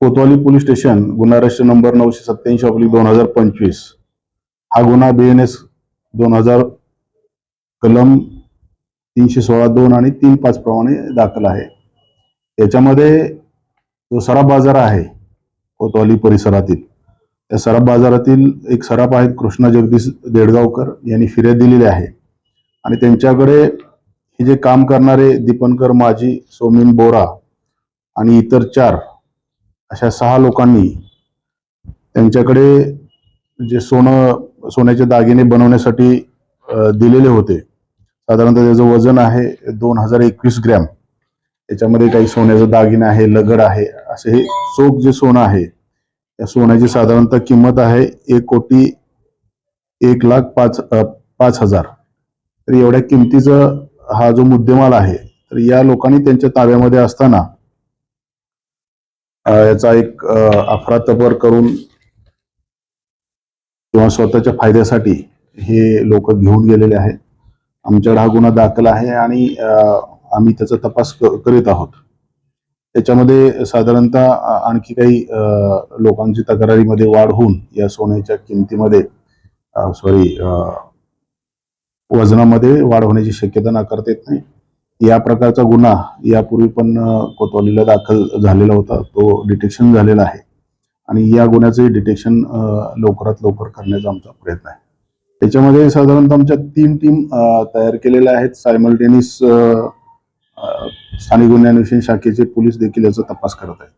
कोतवाली police station गुन्हा register number 987/2025 हा गुन्हा BNS 2000 कलम 316(2) आणि 3(5) प्रमाणे दाखल आहे। याच्यामध्ये जो सराफ बाजार आहे कोतवाली परिसरातील, त्या सराफ बाजारातील एक सराफ आहेत कृष्णा जगदीश देडगावकर यांनी फिर्याद दिलेली आहे आणि त्यांच्याकडे हे जे काम करणारे दीपनकर माझी, सोमिन बोरा आणि इतर 4 अशा 6 लोकांनी त्यांच्याकडे जे सोन्याचे दागिने बनवण्यासाठी दिलेले होते। साधारणतः त्याचं वजन आहे 2021 ग्रॅम। याच्यामध्ये काही सोन्याचा दागिना आहे, लगड आहे, असे हे चोख जे सोनं आहे त्या सोन्याची साधारणतः किंमत आहे 1,01,05,000। तर एवढ्या किमतीचा हा जो मुद्देमाल आहे, तर या लोकांनी त्यांच्या ताब्यामध्ये असताना याचा एक अफरातफर करून किंवा स्वतःच्या फायद्यासाठी हे लोक घेऊन गेलेले आहेत। आमच्याकडे हा गुन्हा दाखल आहे आणि आम्ही त्याचा तपास करीत आहोत। त्याच्यामध्ये साधारणतः आणखी काही लोकांची तक्रारीमध्ये वाढ होऊन या सोन्याच्या किमतीमध्ये वजनामध्ये वाढ होण्याची शक्यता नाकारता येत नाही। या प्रकारचा गुन्हा यापूर्वी पण कोतवालीला दाखल झालेला होता, तो डिटेक्शन झालेला आहे आणि या गुन्ह्याचे डिटेक्शन लवकरात लवकर करण्याचा आमचा प्रयत्न आहे। त्याच्यामध्ये साधारणतः आमच्या 3 टीम तयार केलेल्या आहेत। सायमल्टेनियस स्थानिक गुन्हे अन्वेषण शाखेचे पोलीस देखील याचा तपास करत आहेत।